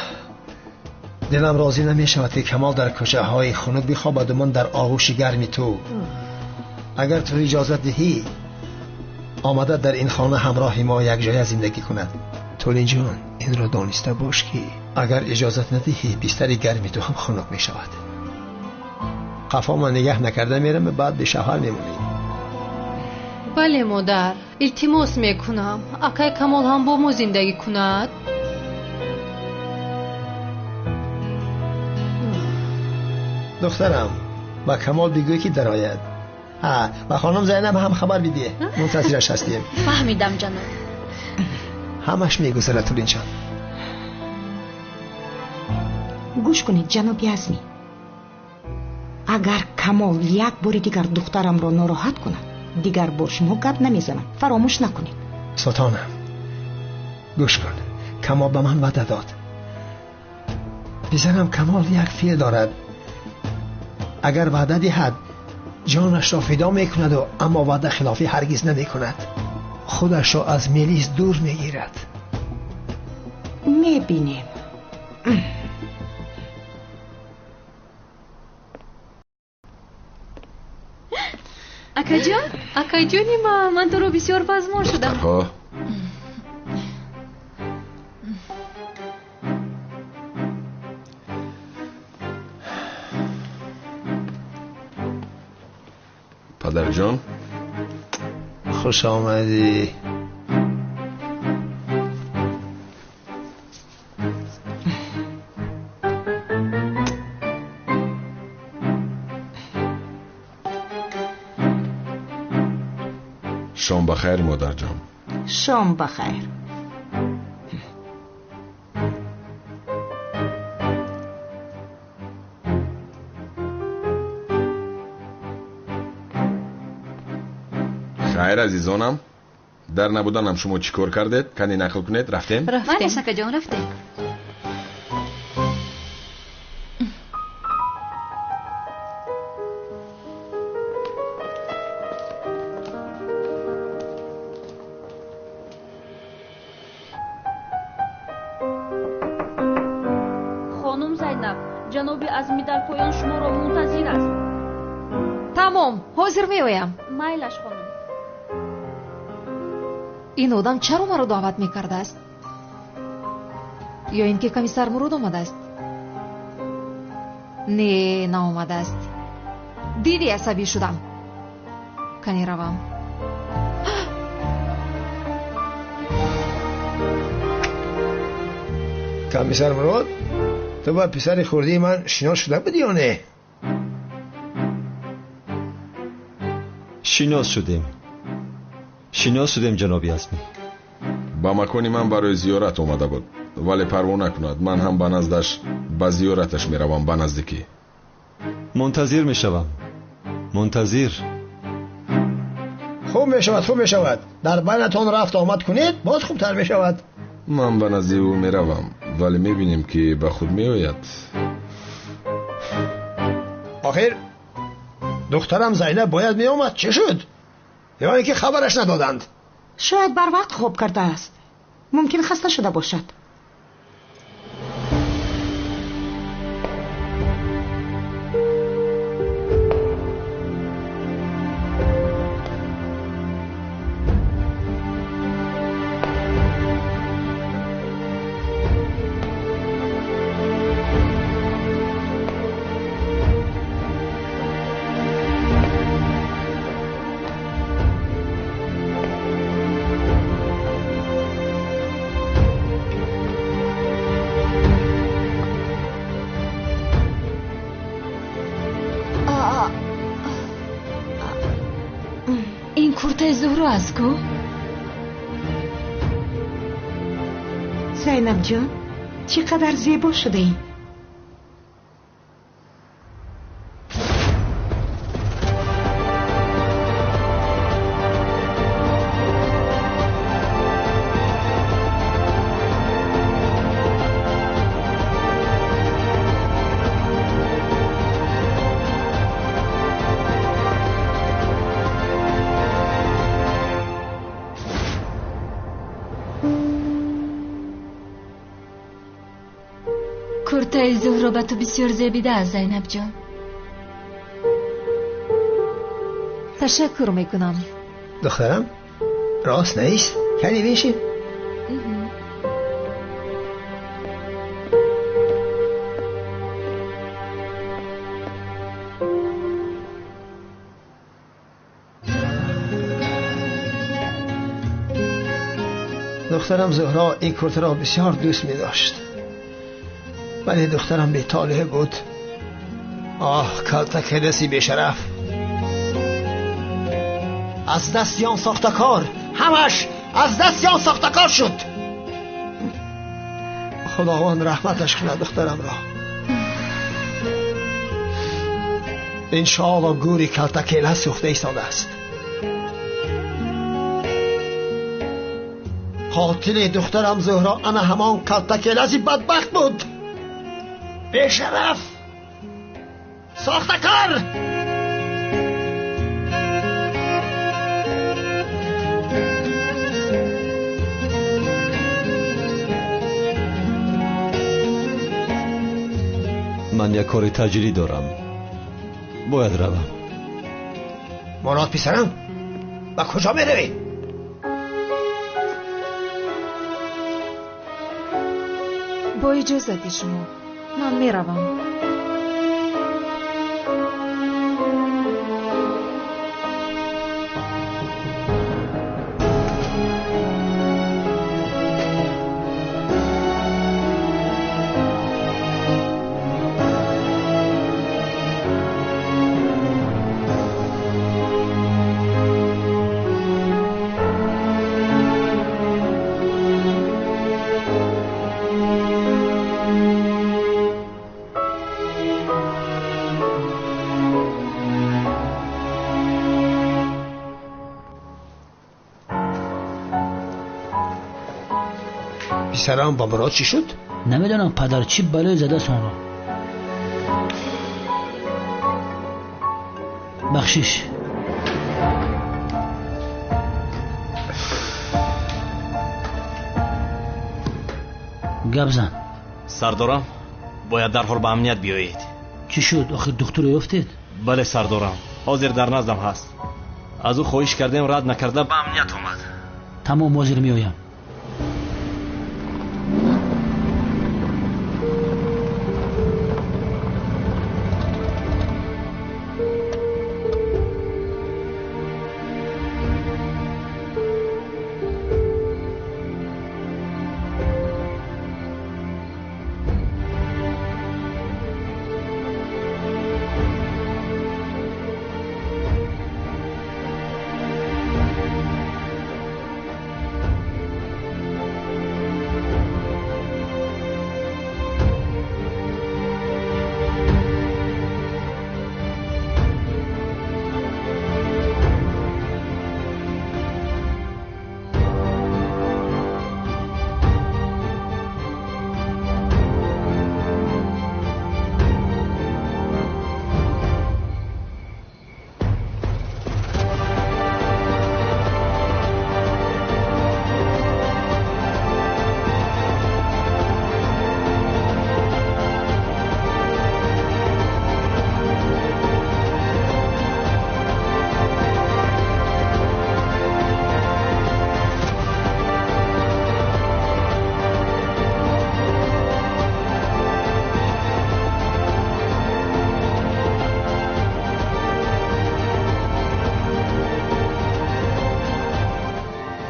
دلم راضی نمی شود که کمال در کوچه های خنک بخوابد و من در آغوش گرمی تو. اگر تو اجازت دهی آمده در این خانه همراه ما یک جای زندگی کند. تولین جان این را دانسته باش که اگر اجازت ندهی بستر گرمی تو هم خنک می شود. قفا من نگه نکرده میرم بعد به شوهر میمونی. بله مادر التماس میکنم اکای کمال هم با ما زندگی کند. دخترم با کمال بگوی که در آید. و خانم زینب هم خبر بیدیه. منتظرش هستیم. فهمیدم جناب. همش میگذره تولین جان. گوش کنید جناب عزمی. اگر کمال یک بار دیگر دخترم را ناراحت کند دیگر با شما گپ نمیزنم. فراموش نکنید. سلطانم گوش کن. کمال به من وعده داد. بزنم کمال یک فیل دارد. اگر وعده دهد جانش را فدا میکند و اما وعده خلافی هرگز نمیکند. خودش را از میلیس دور میگیرد. میبینیم. اکای جانی من تو رو بسیار بزمار شدم. پدر جان خوش آمدی. شام بخیر مادر جان. شام بخیر. خیر عزیزانم، در نبودنم شما چی کار کردید؟ کنی نقل کنید. رفتیم؟ من سکه جان رفتیم. خانم زینب، جناب عظمی در پایان شما را منتظر است. تمام، حاضر میایم. مایلش خانم. این آدم چرا مرا دعوت میکرده است؟ یا اینکه کمیسر مراد آمده است؟ نه آمده است. دیدی عصبی شدم. کنی روم. کمیسر مراد، تو با پسر خوردی من شناس شده بودی یا نه؟ شناس شدیم جناب عظمی. با مکانی من برای زیارت اومده بود، ولی پروا نکند، من هم به نزدش به زیارتش میروم. به نزدیکی منتظر میشوم. منتظر. خوب میشود. در بینتان رفت آمد کنید، باز خوبتر میشود. من به نزدیک او میروم، ولی میبینیم که به خود میآید. آخر دخترم زینب باید میآمد، چه شد؟ یا اینکه خبرش ندادند؟ شاید بر وقت خواب کرده است. ممکن خسته شده باشد. این کرته زهرا است کو؟ زینب جان، چقدر زیبا شده ای. کرته زهرا به تو بسیار زیبیده است زینب جان. تشکر میکنم. دخترم راست نیست؟ کنی بشین. دخترم زهرا این کرته را بسیار دوست می داشت، ولی دخترم بی طالع بود. کلتک دستی بی شرف. از دست یان ساختکار، همش از دست یان ساختکار شد. خداوند رحمتش کنه دخترم را. انشاءالله گوری کلتکیله سوخته ایستاده است. قاتل دخترم زهرا انا همان کلتکیله‌ی بدبخت بود. بی شرف، ساختکار. من یک کار تجاری دارم، باید روم. مراد پسرم، با کجا میروی؟ با اجازت شما من میروم. پسرم با مراد چی شد؟ نمیدونم پدر چی بلای زده سون رو. بخشش گپ زن. سردارم باید درحال به امنیت بیایید. چی شد؟ آخه دکتر یافتید؟ بله سردارم، حاضر در نزدم هست. از او خواهش کردیم رد نکرده به امنیت آمد. تمام حاضر میایم.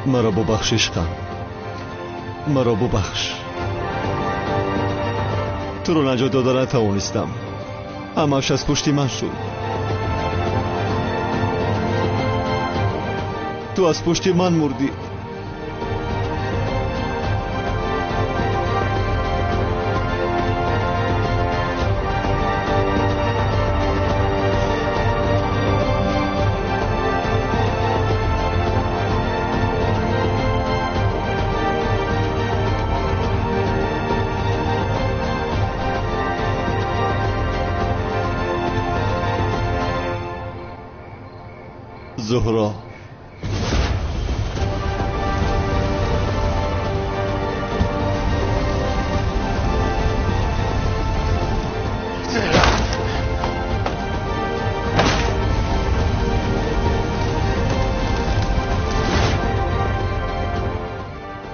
مرا ببخش عشقم، مرا ببخش. تو رو نجات دادن نتوانستم، همه‌اش از پشت من شد. تو از پشت من مردی. زهرا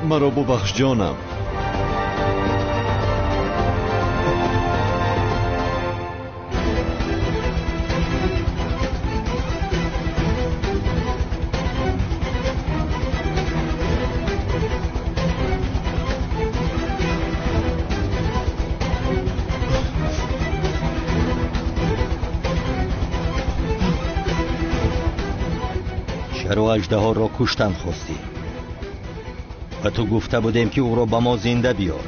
مرا ببخش جانم. شر و اژدها را کشتن خواستی و تو گفته بودیم که او را به ما زنده بیار.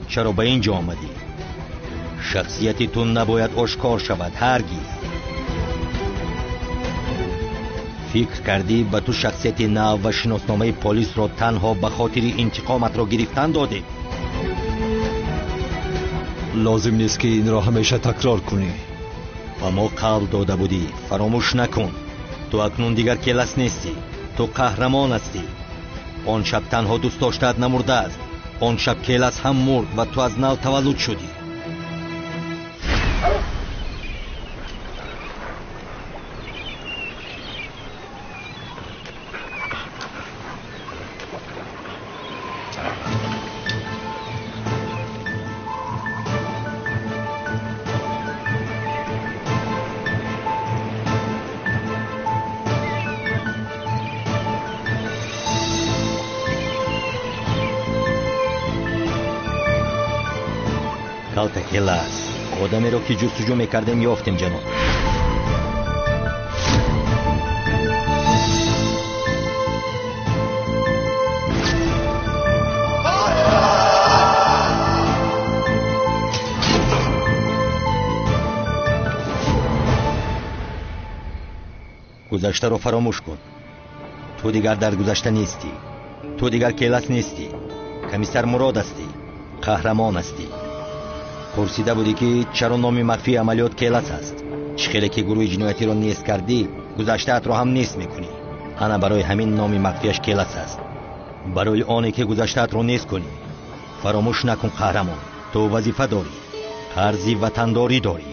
چرا به اینجا آمدی؟ شخصیتی تو نباید آشکار شود هرگز. فکر کردی به تو شخصیت نو و شناسنامه پلیس را تنها به خاطر انتقامت را گرفتن داده؟ لازم نیست که این را همیشه تکرار کنی. و ما قول داده بودی فراموش نکن. تو اکنون دیگر کلس نیستی، تو قهرمان هستی. آن شب تنها دوست داشتت نمرده است، آن شب کلس هم مرد و تو از نو تولد شدی. کالت کلاس آدمی را که جستجو میکردیم یافتیم جناب. گذشته رو فراموش کن. تو دیگر در گذشته نیستی، تو دیگر کلاس نیستی. комиссар мурод ҳастӣ, қаҳрамон ҳастӣ. пурсида будӣ ки чаро номи махфии амалиёт келас аст. чӣ хеле ки гурӯҳи ҷиноятиро нест кардӣ, гузаштаатро ҳам нест мекунӣ. ана барои ҳамин номи махфияш келас аст. барои оне ки гузаштаатро нест кунӣ, фаромӯш накун қаҳрамон. ту вазифа дорӣ, қарзи ватандорӣ дорӣ.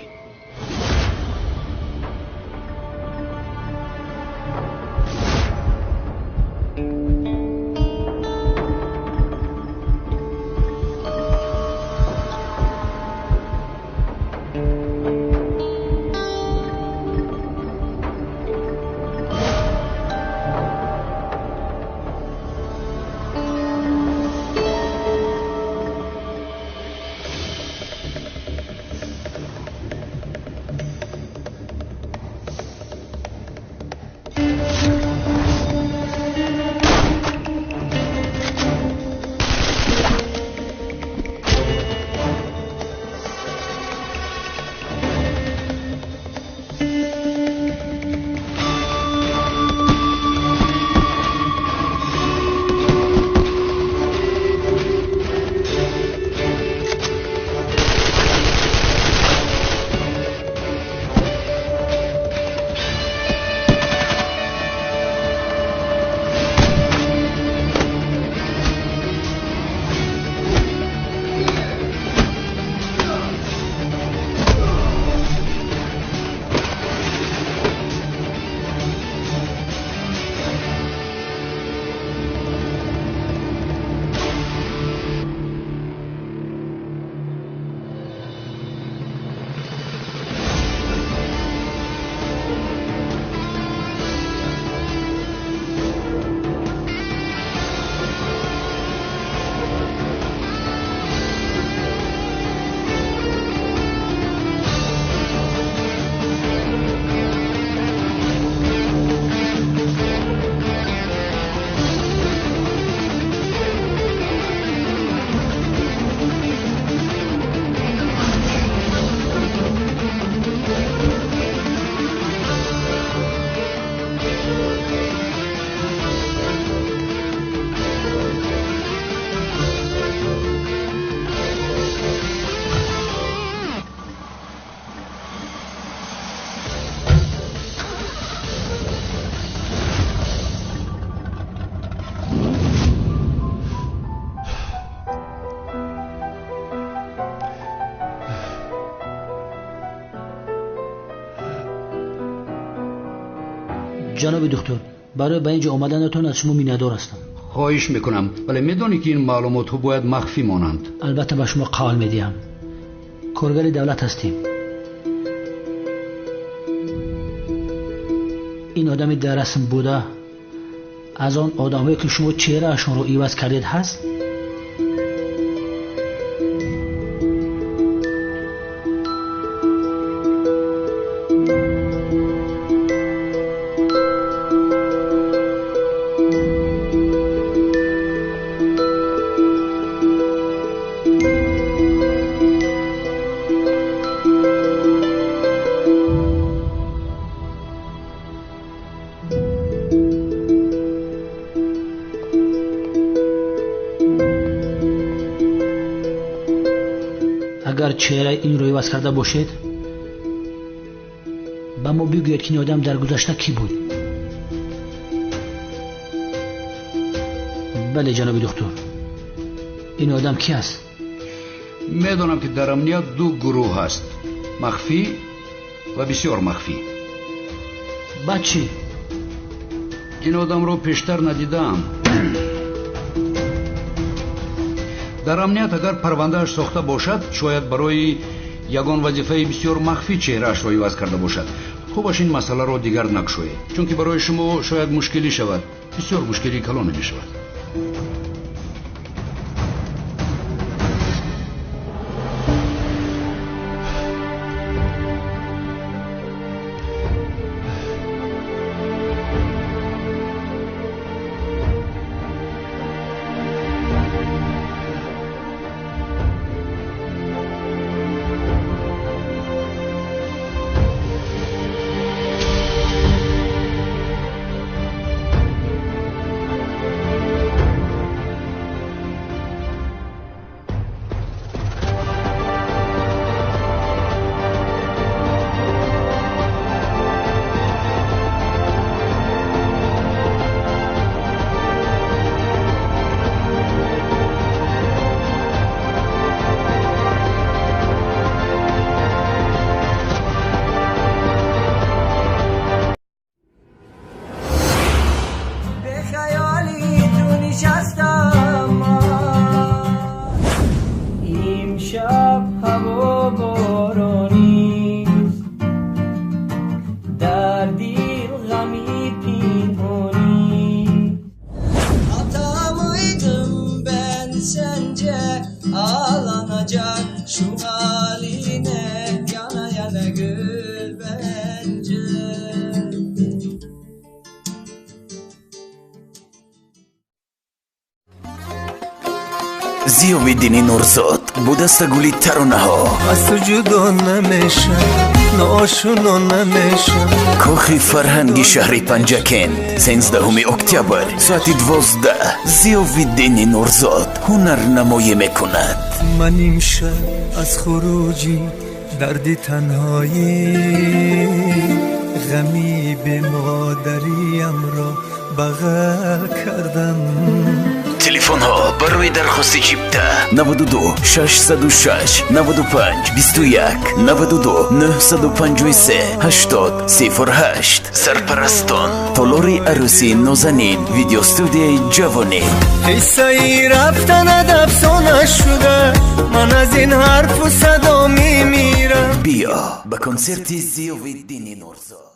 جناب دکتر، برای به اینجا آمدنتون از شما می‌ندار هستم. خواهش میکنم، ولی میدونی که این معلومات ها باید مخفی مانند. البته به شما قول میدیم. کارگر دولت هستیم. این آدمی در رسم بوده از آن آدمایی که شما چهره اشون رو عوض کردید هست؟ اگر چهره این رو عوض کرده باشید با ما بگوید که این آدم در گذشته کی بود. بله جناب دکتر، این آدم کی است؟ میدونم که در امنیت دو گروه هست، مخفی و بسیار مخفی. چی؟ این آدم رو پیشتر ندیدم. در امنیت اگر پروندهش ساخته باشد شاید برای یگان وظیفه بسیار مخفی چهرهش رو عوض کرده باشد. خوبش این مسئله رو دیگر نگشایید، چون که برای شما شاید مشکلی شود، بسیار مشکلی کلان می شود. زیاوالدین نورزاد با دست گلی ترانه‌ها از تو جدا نمیشم ناشنا نمیشم کاخ فرهنگی شهر پنجکند 13 اکتبر ساعت 12 زیاوالدین نورزاد هنرنمایی میکند. من امشب از خروجی درد تنهایی غمی به مادریم را بغل کردم. تلفن ها برای درخواست چیپته 92 606 95 21 92 953 80 08 سرپرستان تالاری عروسی نازنین ویدیو استودیوی جوانی. قصه ای رفتن افسانه شده من از این حرف و صدا میمیرم. بیا به کنسرت زیاوالدین نورزاد.